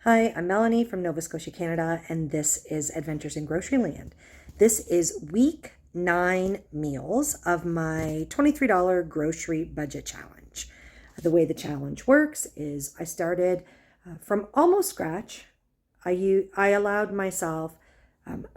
Hi, I'm Melanie from Nova Scotia, Canada, and this is Adventures in Grocery Land. This is week 9 meals of my $23 grocery budget challenge. The way the challenge works is I started from almost scratch. I allowed myself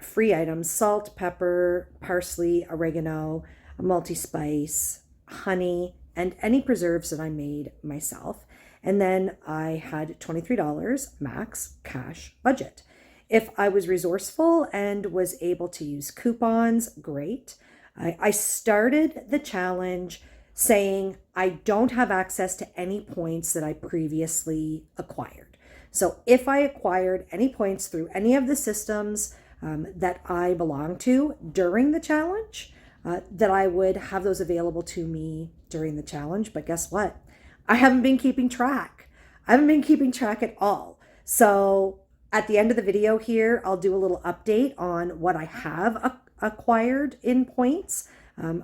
free items: salt, pepper, parsley, oregano, a multi-spice, honey, and any preserves that I made myself. And then I had $23 max cash budget. If I was resourceful and was able to use coupons, great. I started the challenge saying I don't have access to any points that I previously acquired. So if I acquired any points through any of the systems that I belong to during the challenge, that I would have those available to me during the challenge. But guess what? I haven't been keeping track. I haven't been keeping track at all. So at the end of the video here, I'll do a little update on what I have acquired in points.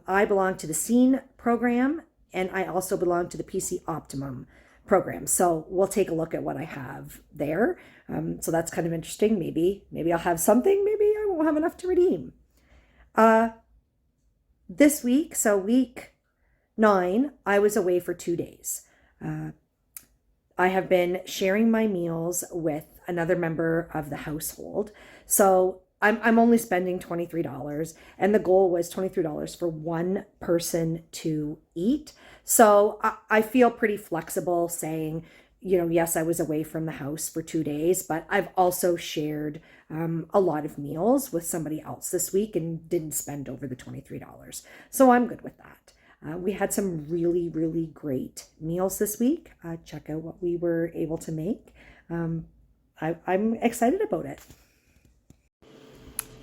I belong to the Scene program, and I also belong to the PC Optimum program. So we'll take a look at what I have there. So that's kind of interesting. Maybe I'll have something. Maybe I won't have enough to redeem. This week, so week 9, I was away for 2 days. I have been sharing my meals with another member of the household. So I'm only spending $23, and the goal was $23 for one person to eat. So I feel pretty flexible saying, yes, I was away from the house for 2 days, but I've also shared a lot of meals with somebody else this week and didn't spend over the $23. So I'm good with that. We had some really, really great meals this week. Check out what we were able to make. I'm excited about it.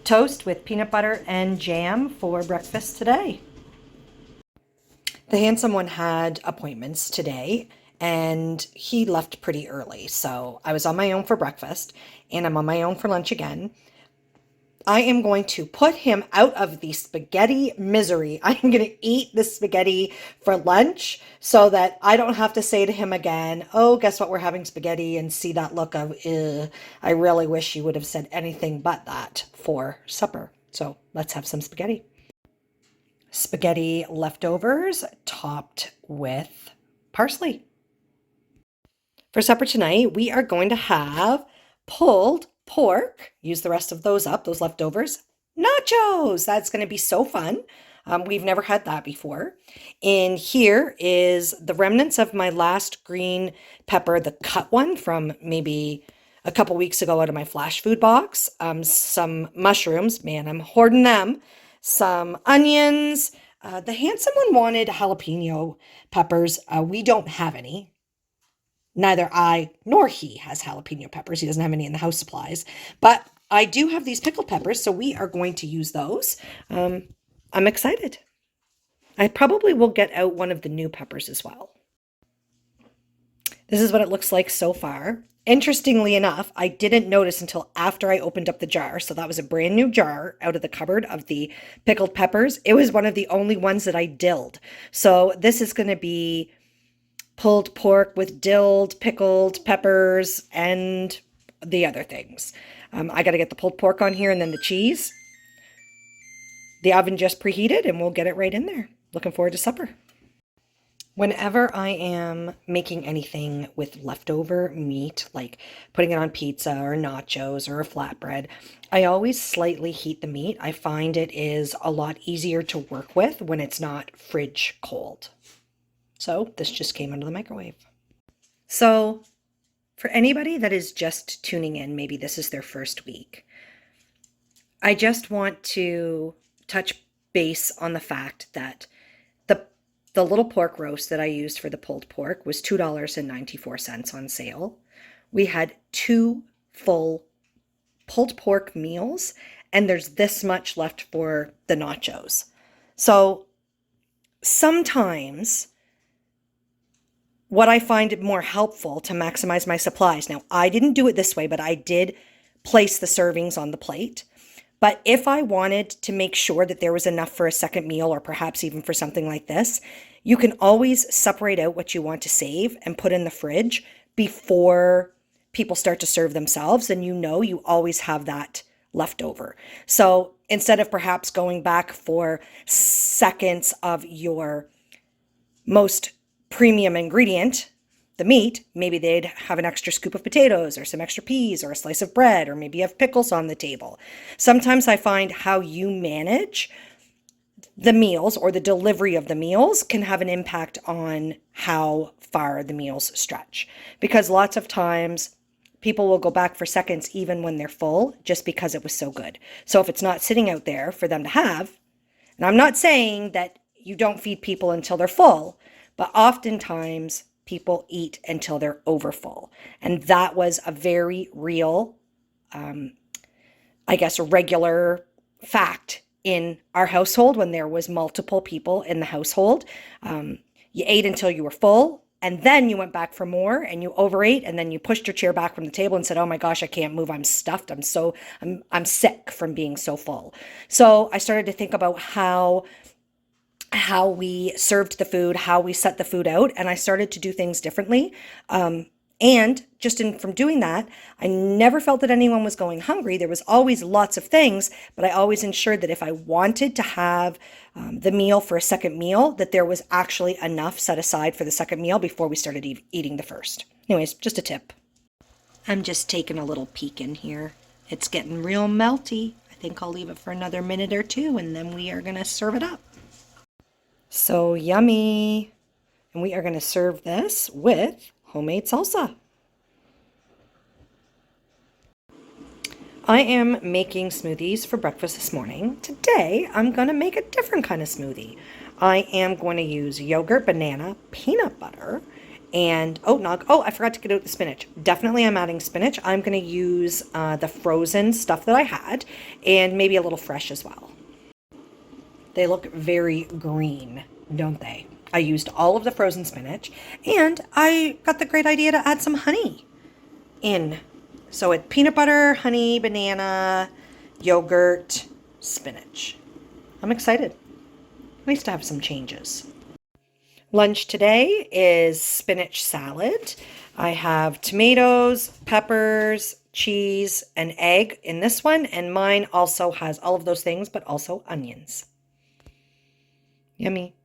Toast with peanut butter and jam for breakfast today. The handsome one had appointments today, and he left pretty early. So I was on my own for breakfast, and I'm on my own for lunch again. I am going to put him out of the spaghetti misery. I'm going to eat the spaghetti for lunch so that I don't have to say to him again, oh, guess what, we're having spaghetti, and see that look of, I really wish you would have said anything but that for supper. So let's have some spaghetti. Spaghetti leftovers topped with parsley. For supper tonight, we are going to have pulled pork. Use the rest of those up, those leftovers. Nachos. That's going to be so fun. We've never had that before. In here is the remnants of my last green pepper, the cut one from maybe a couple weeks ago out of my flash food box. Some mushrooms. Man, I'm hoarding them. Some onions. The handsome one wanted jalapeno peppers. We don't have any. Neither I nor he has jalapeno peppers. He doesn't have any in the house supplies. But I do have these pickled peppers, so we are going to use those. I'm excited. I probably will get out one of the new peppers as well. This is what it looks like so far. Interestingly enough, I didn't notice until after I opened up the jar. So that was a brand new jar out of the cupboard of the pickled peppers. It was one of the only ones that I dilled. So this is going to be pulled pork with dilled, pickled peppers, and the other things. I got to get the pulled pork on here and then the cheese. The oven just preheated and we'll get it right in there. Looking forward to supper. Whenever I am making anything with leftover meat, like putting it on pizza or nachos or a flatbread, I always slightly heat the meat. I find it is a lot easier to work with when it's not fridge cold. So this just came out of the microwave. So for anybody that is just tuning in, maybe this is their first week, I just want to touch base on the fact that the little pork roast that I used for the pulled pork was $2.94 on sale. We had 2 full pulled pork meals, and there's this much left for the nachos. So sometimes what I find more helpful to maximize my supplies. Now, I didn't do it this way, but I did place the servings on the plate. But if I wanted to make sure that there was enough for a second meal, or perhaps even for something like this, you can always separate out what you want to save and put in the fridge before people start to serve themselves, then you know you always have that left over. So instead of perhaps going back for seconds of your most premium ingredient, the meat, maybe they'd have an extra scoop of potatoes or some extra peas or a slice of bread, or maybe you have pickles on the table. Sometimes I find how you manage the meals or the delivery of the meals can have an impact on how far the meals stretch. Because lots of times people will go back for seconds even when they're full just because it was so good. So if it's not sitting out there for them to have, and I'm not saying that you don't feed people until they're full, but oftentimes people eat until they're overfull. And that was a very real, I guess, a regular fact in our household when there was multiple people in the household. You ate until you were full, and then you went back for more and you overate, and then you pushed your chair back from the table and said, oh my gosh, I can't move. I'm stuffed. I'm sick from being so full. So I started to think about how we served the food, how we set the food out, and I started to do things differently. And just from doing that, I never felt that anyone was going hungry. There was always lots of things, but I always ensured that if I wanted to have the meal for a second meal, that there was actually enough set aside for the second meal before we started eating the first. Anyways, just a tip. I'm just taking a little peek in here. It's getting real melty. I think I'll leave it for another minute or two, and then we are going to serve it up. So yummy. And we are going to serve this with homemade salsa. I am making smoothies for breakfast this morning. Today, I'm going to make a different kind of smoothie. I am going to use yogurt, banana, peanut butter, and oat nog. Oh, I forgot to get out the spinach. Definitely I'm adding spinach. I'm going to use the frozen stuff that I had, and maybe a little fresh as well. They look very green, don't they? I used all of the frozen spinach, and I got the great idea to add some honey in. So it's peanut butter, honey, banana, yogurt, spinach. I'm excited. Nice to have some changes. Lunch today is spinach salad. I have tomatoes, peppers, cheese, and egg in this one, and mine also has all of those things, but also onions. Yummy.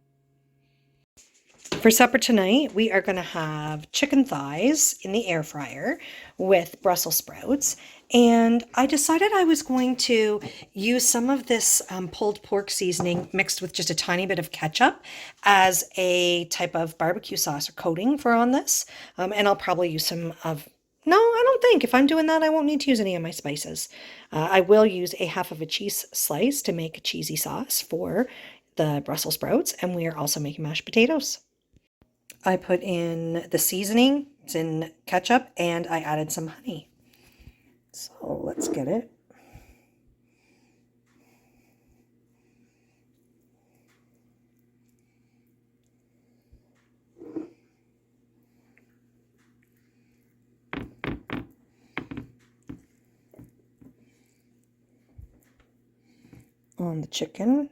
For supper tonight, we are going to have chicken thighs in the air fryer with Brussels sprouts. And I decided I was going to use some of this pulled pork seasoning mixed with just a tiny bit of ketchup as a type of barbecue sauce or coating for on this. And I'll probably use some of... No, I don't think. If I'm doing that, I won't need to use any of my spices. I will use a half of a cheese slice to make a cheesy sauce for the Brussels sprouts. And we are also making mashed potatoes. I put in the seasoning, it's in ketchup, and I added some honey. So let's get it. On the chicken.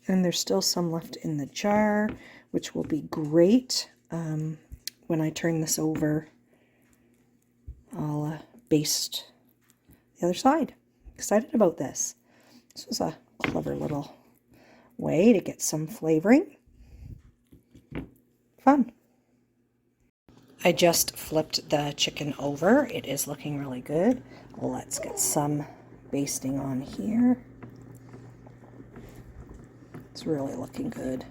And there's still some left in the jar, which will be great when I turn this over. I'll baste the other side. Excited about this. This was a clever little way to get some flavoring. Fun. I just flipped the chicken over. It is looking really good. Let's get some basting on here. It's really looking good.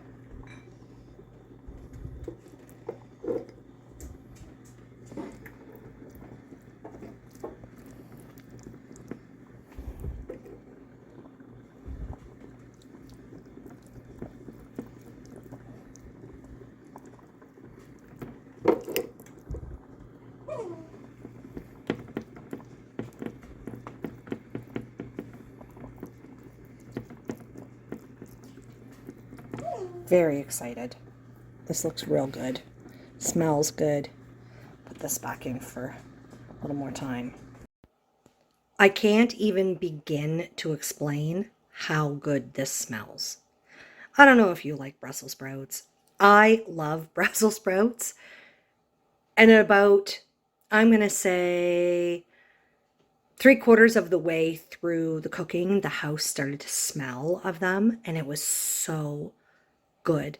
Very excited. This looks real good. Smells good. Put this back in for a little more time. I can't even begin to explain how good this smells. I don't know if you like Brussels sprouts. I love Brussels sprouts. And at about, I'm going to say, 3/4 of the way through the cooking, the house started to smell of them, and it was so good.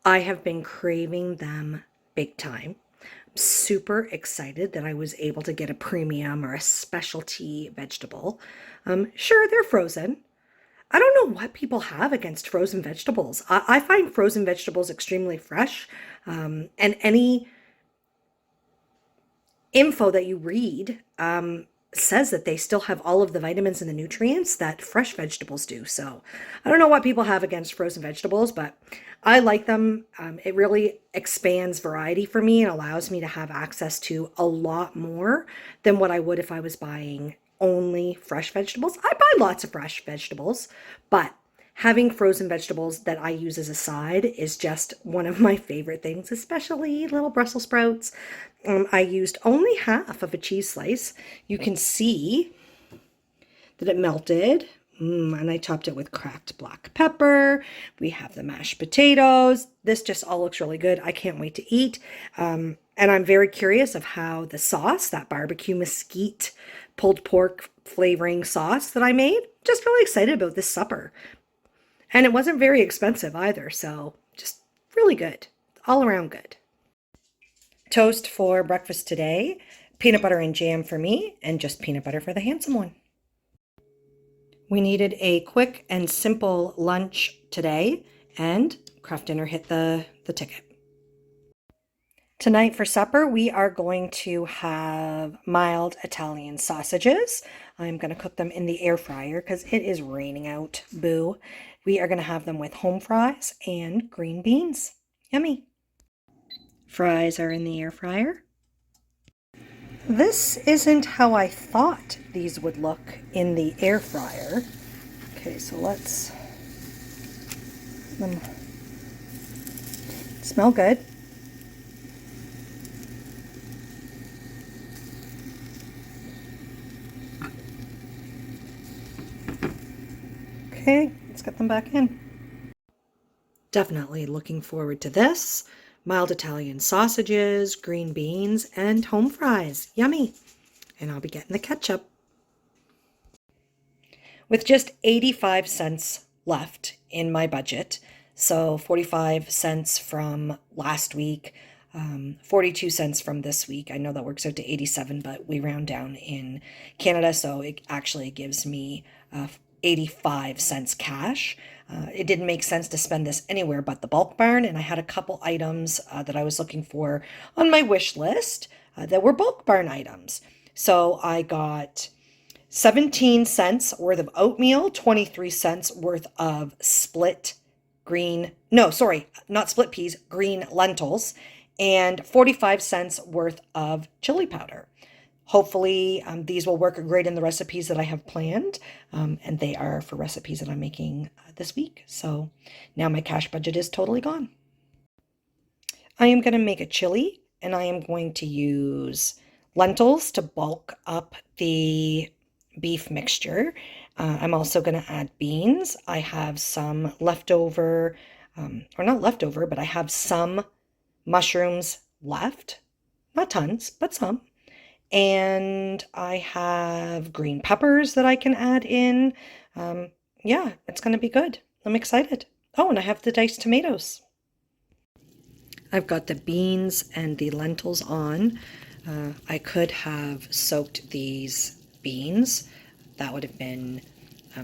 I have been craving them big time. I'm super excited that I was able to get a premium or a specialty vegetable. Sure, they're frozen. I don't know what people have against frozen vegetables. I find frozen vegetables extremely fresh, and any info that you read says that they still have all of the vitamins and the nutrients that fresh vegetables do. So I don't know what people have against frozen vegetables, but I like them. It really expands variety for me and allows me to have access to a lot more than what I would if I was buying only fresh vegetables. I buy lots of fresh vegetables, but having frozen vegetables that I use as a side is just one of my favorite things, especially little Brussels sprouts. I used only half of a cheese slice. You can see that it melted, and I topped it with cracked black pepper. We have the mashed potatoes. This just all looks really good. I can't wait to eat. And I'm very curious of how the sauce, that barbecue mesquite pulled pork flavoring sauce that I made, just really excited about this supper. And it wasn't very expensive either, so just really good. All around good. Toast for breakfast today, peanut butter and jam for me, and just peanut butter for the handsome one. We needed a quick and simple lunch today, and Kraft Dinner hit the ticket. Tonight for supper, we are going to have mild Italian sausages. I'm going to cook them in the air fryer because it is raining out. Boo. We are going to have them with home fries and green beans. Yummy. Fries are in the air fryer. This isn't how I thought these would look in the air fryer. Okay, so let's them smell good. Okay, let's get them back in. Definitely looking forward to this. Mild Italian sausages, green beans, and home fries. Yummy. And I'll be getting the ketchup. With just 85 cents left in my budget, so 45 cents from last week, 42 cents from this week. I know that works out to 87, but we round down in Canada, so it actually gives me 85 cents cash. It didn't make sense to spend this anywhere but the bulk barn, and I had a couple items that I was looking for on my wish list that were bulk barn items. So I got 17 cents worth of oatmeal, 23 cents worth of split green, no, sorry, not split peas, green lentils, and 45 cents worth of chili powder. Hopefully, these will work great in the recipes that I have planned, and they are for recipes that I'm making this week. So now my cash budget is totally gone. I am going to make a chili, and I am going to use lentils to bulk up the beef mixture. I'm also going to add beans. I have some leftover, or not leftover, but I have some mushrooms left. Not tons, but some. And I have green peppers that I can add in. Yeah, it's going to be good. I'm excited. Oh, and I have the diced tomatoes. I've got the beans and the lentils on. I could have soaked these beans. That would have been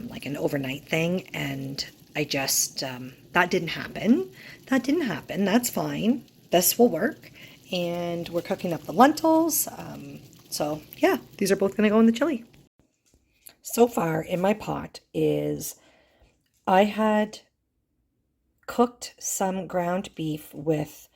like an overnight thing, and I just, that didn't happen. That didn't happen. That's fine. This will work. And we're cooking up the lentils. So yeah, these are both going to go in the chili. So far in my pot is, I had cooked some ground beef with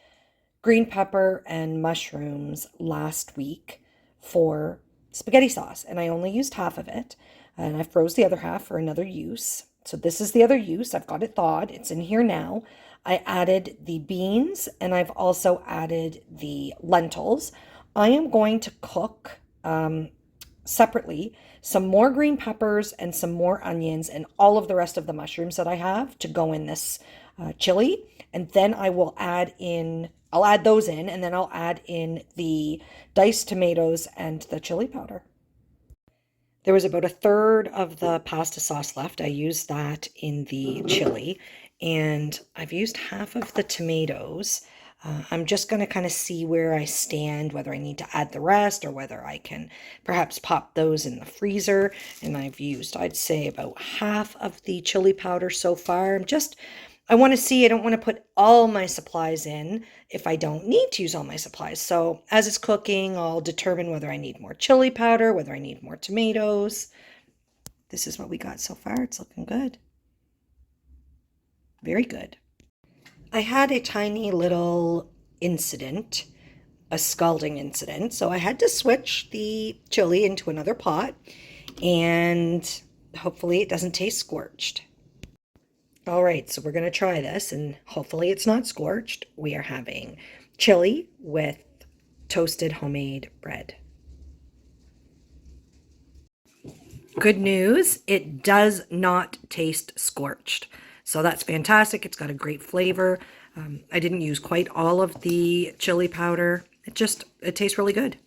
green pepper and mushrooms last week for spaghetti sauce, and I only used half of it, and I froze the other half for another use. So this is the other use. I've got it thawed. It's in here now. I added the beans and I've also added the lentils. I am going to cook separately some more green peppers and some more onions and all of the rest of the mushrooms that I have to go in this chili. And then I'll add those in, and then I'll add in the diced tomatoes and the chili powder. There was about a third of the pasta sauce left. I used that in the chili, and I've used half of the tomatoes. I'm just going to kind of see where I stand, whether I need to add the rest or whether I can perhaps pop those in the freezer. And I've used, I'd say, about half of the chili powder so far. I want to see, I don't want to put all my supplies in if I don't need to use all my supplies. So as it's cooking, I'll determine whether I need more chili powder, whether I need more tomatoes. This is what we got so far. It's looking good. Very good. I had a tiny little incident, a scalding incident. So I had to switch the chili into another pot, and hopefully it doesn't taste scorched. All right, so we're going to try this, and hopefully it's not scorched. We are having chili with toasted homemade bread. Good news, it does not taste scorched. So that's fantastic. It's got a great flavor. I didn't use quite all of the chili powder. It tastes really good.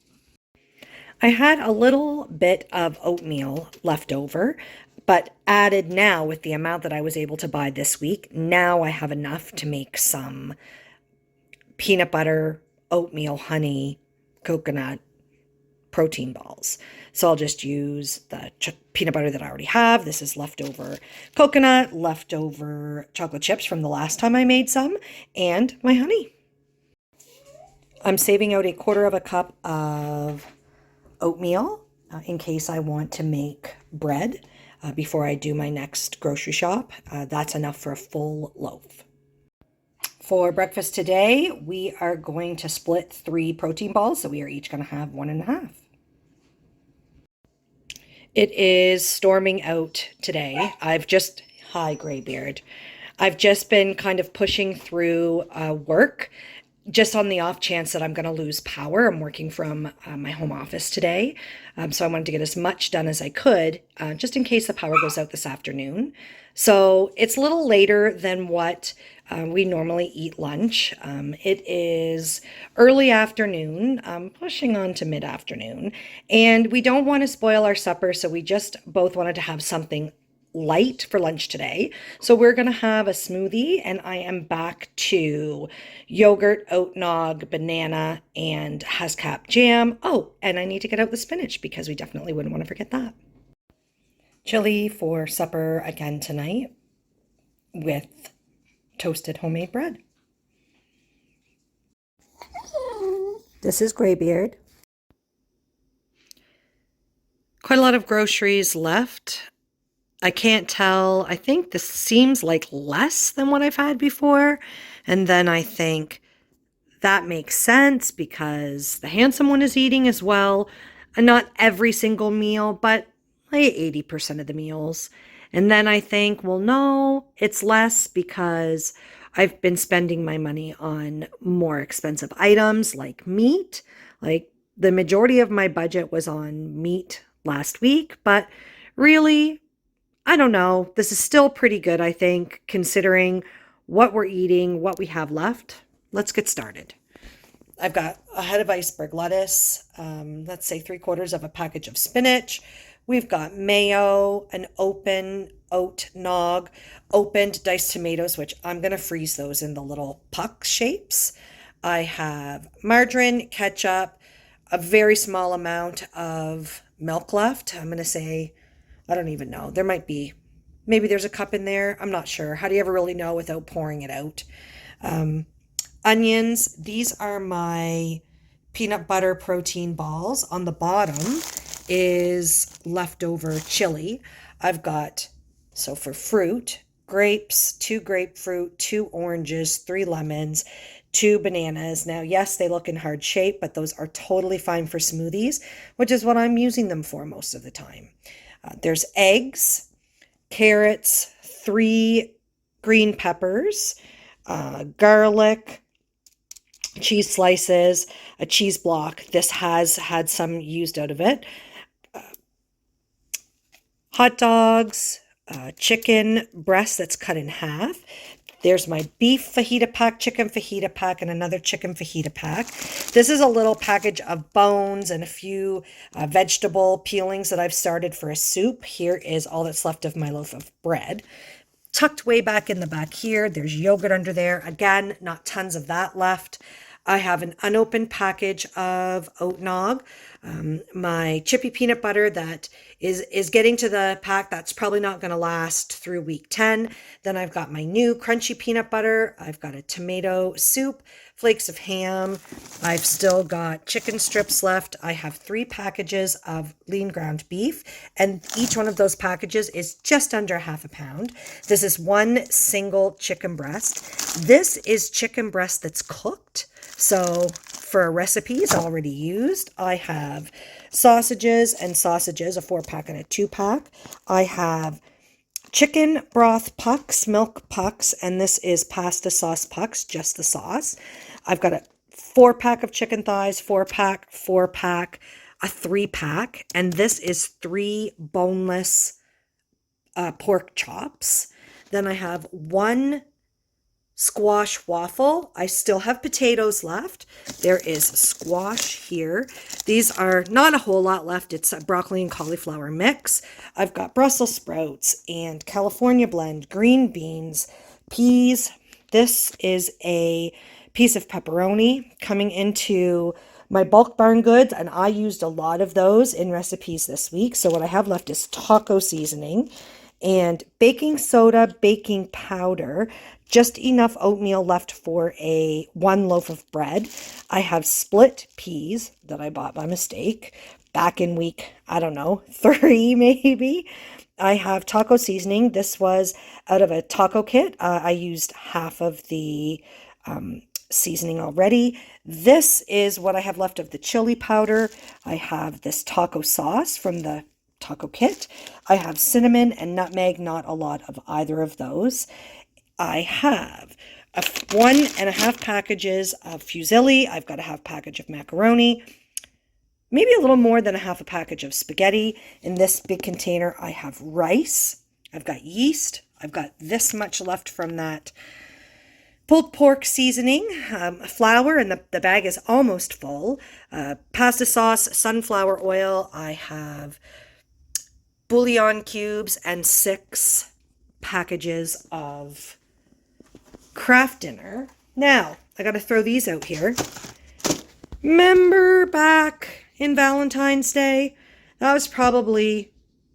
I had a little bit of oatmeal left over, but added now with the amount that I was able to buy this week. Now I have enough to make some peanut butter, oatmeal, honey, coconut protein balls. So I'll just use the peanut butter that I already have. This is leftover coconut, leftover chocolate chips from the last time I made some, and my honey. I'm saving out 1/4 cup of oatmeal in case I want to make bread before I do my next grocery shop. That's enough for a full loaf. For breakfast today, we are going to split 3 protein balls, so we are each going to have 1.5. It is storming out today. Hi, Graybeard. I've just been kind of pushing through work just on the off chance that I'm going to lose power. I'm working from my home office today. So I wanted to get as much done as I could, just in case the power goes out this afternoon. So it's a little later than what we normally eat lunch. It is early afternoon, pushing on to mid-afternoon, and we don't want to spoil our supper, so we just both wanted to have something light for lunch today. So we're going to have a smoothie, and I am back to yogurt, oat nog, banana, and Hascap jam. Oh, and I need to get out the spinach because we definitely wouldn't want to forget that. Chili for supper again tonight with toasted homemade bread. This is Graybeard. Quite a lot of groceries left. I can't tell. I think this seems like less than what I've had before. And then I think that makes sense because the handsome one is eating as well. And not every single meal, but like 80% of the meals. And then I think, well, no, it's less because I've been spending my money on more expensive items like meat. Like the majority of my budget was on meat last week, but really, I don't know. This is still pretty good, I think, considering what we're eating, what we have left. Let's get started. I've got a head of iceberg lettuce, let's say 3/4 of a package of spinach. We've got mayo, an open oat nog, opened diced tomatoes, which I'm going to freeze those in the little puck shapes. I have margarine, ketchup, a very small amount of milk left. I'm going to say, I don't even know. Maybe there's a cup in there. I'm not sure. How do you ever really know without pouring it out? Onions. These are my peanut butter protein balls. On the bottom is leftover chili. I've got, so for fruit, grapes, 2 grapefruit, 2 oranges, 3 lemons, 2 bananas. Now, yes, they look in hard shape, but those are totally fine for smoothies, which is what I'm using them for most of the time. There's eggs, carrots, 3 green peppers, garlic, cheese slices, a cheese block. This has had some used out of it. Hot dogs, chicken breast that's cut in half. There's my beef fajita pack, chicken fajita pack, and another chicken fajita pack. This is a little package of bones and a few vegetable peelings that I've started for a soup. Here is all that's left of my loaf of bread. Tucked way back in the back here, there's yogurt under there. Again, not tons of that left. I have an unopened package of oat nog, my chippy peanut butter that is getting to the pack that's probably not going to last through week 10. Then I've got my new crunchy peanut butter. I've got a tomato soup, flakes of ham. I've still got chicken strips left. I have 3 packages of lean ground beef, and each one of those packages is just under half a pound. This is one single chicken breast. This is chicken breast that's cooked. So for recipes already used, I have sausages and sausages, a 4-pack and a 2-pack. I have chicken broth pucks, milk pucks, and this is pasta sauce pucks, just the sauce. I've got a 4-pack of chicken thighs, 4-pack, a 3-pack, and this is 3 boneless pork chops. Then I have 1 squash waffle. I still have potatoes left. There is squash here. These are not a whole lot left. It's a broccoli and cauliflower mix. I've got Brussels sprouts and California blend, green beans, peas. This is a piece of pepperoni coming into my bulk barn goods, and I used a lot of those in recipes this week. So what I have left is taco seasoning and baking soda, baking powder, just enough oatmeal left for 1 loaf of bread. I have split peas that I bought by mistake back in week, I don't know, 3 maybe. I have taco seasoning. This was out of a taco kit. I used half of the seasoning already. This is what I have left of the chili powder. I have this taco sauce from the taco kit. I have cinnamon and nutmeg, not a lot of either of those. I have 1.5 packages of fusilli. I've got a half package of macaroni, maybe a little more than a half a package of spaghetti. In this big container, I have rice. I've got yeast. I've got this much left from that pulled pork seasoning, flour, and the bag is almost full. Pasta sauce, sunflower oil. I have bouillon cubes and 6 packages of Kraft Dinner. Now, I got to throw these out here. Remember back in Valentine's Day? That was probably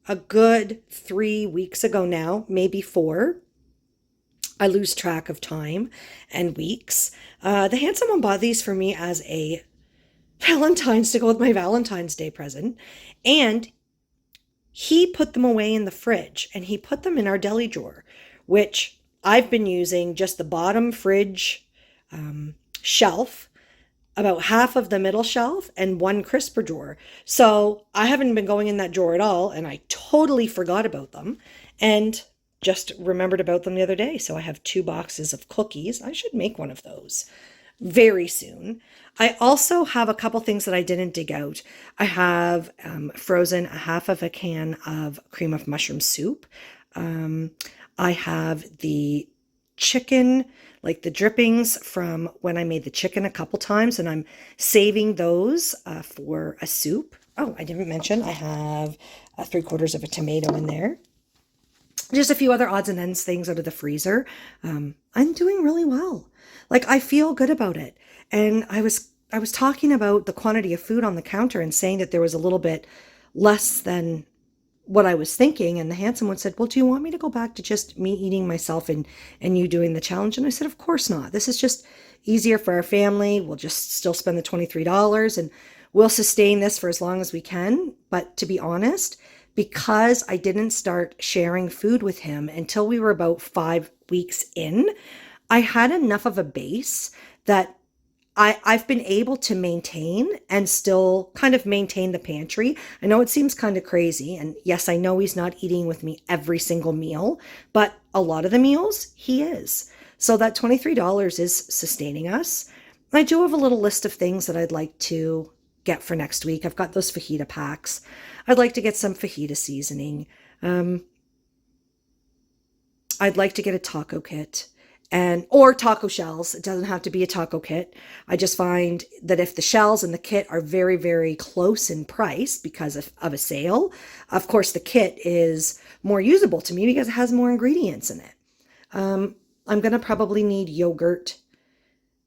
a good 3 weeks ago now, maybe 4. I lose track of time and weeks. The handsome one bought these for me as a Valentine's to go with my Valentine's Day present. And he put them away in the fridge, and he put them in our deli drawer, which I've been using just the bottom fridge shelf, about half of the middle shelf, and 1 crisper drawer. So I haven't been going in that drawer at all, and I totally forgot about them and just remembered about them the other day. So I have 2 boxes of cookies. I should make one of those very soon. I also have a couple things that I didn't dig out. I have frozen a half of a can of cream of mushroom soup. I have the chicken, like the drippings from when I made the chicken a couple times, and I'm saving those for a soup. Oh, I didn't mention I have 3/4 of a tomato in there. Just a few other odds and ends things out of the freezer. I'm doing really well. Like, I feel good about it. And I was talking about the quantity of food on the counter and saying that there was a little bit less than what I was thinking. And the handsome one said, well, do you want me to go back to just me eating myself and you doing the challenge? And I said, of course not. This is just easier for our family. We'll just still spend the $23 and we'll sustain this for as long as we can. But to be honest, because I didn't start sharing food with him until we were about 5 weeks in, I had enough of a base that I've been able to maintain and still kind of maintain the pantry. I know it seems kind of crazy. And yes, I know he's not eating with me every single meal, but a lot of the meals he is. So that $23 is sustaining us. I do have a little list of things that I'd like to get for next week. I've got those fajita packs. I'd like to get some fajita seasoning. I'd like to get a taco kit or taco shells. It doesn't have to be a taco kit. I just find that if the shells and the kit are very, very close in price because of a sale, of course the kit is more usable to me because it has more ingredients in it. I'm going to probably need yogurt,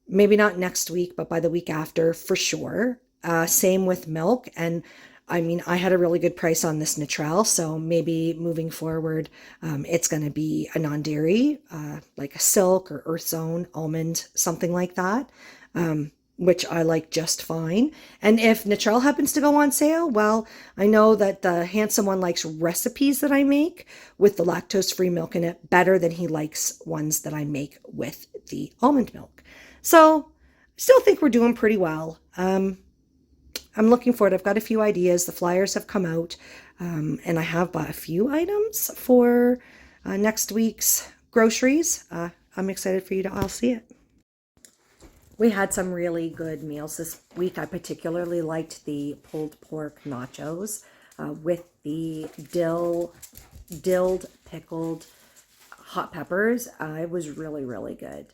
maybe not next week, but by the week after for sure. Same with milk. And I mean, I had a really good price on this Natrel, so maybe moving forward, it's going to be a non-dairy, like a Silk or Earth Zone almond, something like that, which I like just fine. And if Natrel happens to go on sale, well, I know that the handsome one likes recipes that I make with the lactose-free milk in it better than he likes ones that I make with the almond milk. So I still think we're doing pretty well. I'm looking forward. I've got a few ideas. The flyers have come out, and I have bought a few items for next week's groceries. I'm excited for you to all see it. We had some really good meals this week. I particularly liked the pulled pork nachos with the dilled pickled hot peppers. It was really, really good.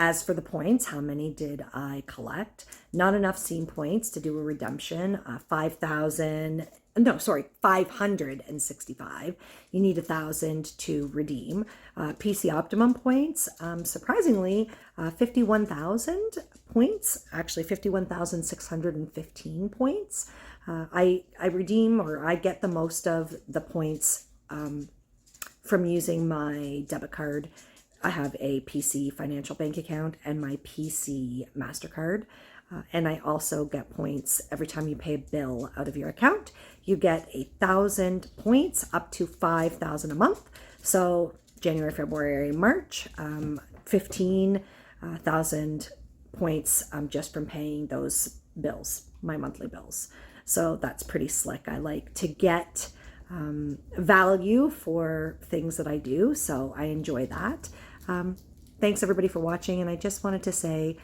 As for the points, how many did I collect? Not enough scene points to do a redemption. 565. You need 1,000 to redeem. PC Optimum points, surprisingly, 51,000 points, actually 51,615 points. I redeem, or I get the most of the points from using my debit card. I have a PC financial bank account and my PC MasterCard. And I also get points every time you pay a bill out of your account. You get 1,000 points up to 5,000 a month. So January, February, March, 15,000 points just from paying those bills, my monthly bills. So that's pretty slick. I like to get value for things that I do. So I enjoy that. Thanks everybody for watching. And I just wanted to say,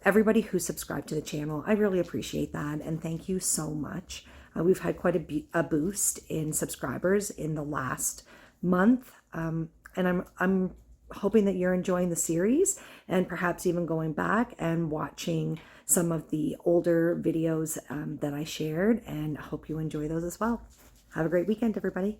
everybody who subscribed to the channel, I really appreciate that. And thank you so much. We've had quite a boost in subscribers in the last month. And I'm hoping that you're enjoying the series and perhaps even going back and watching some of the older videos that I shared, and I hope you enjoy those as well. Have a great weekend, everybody.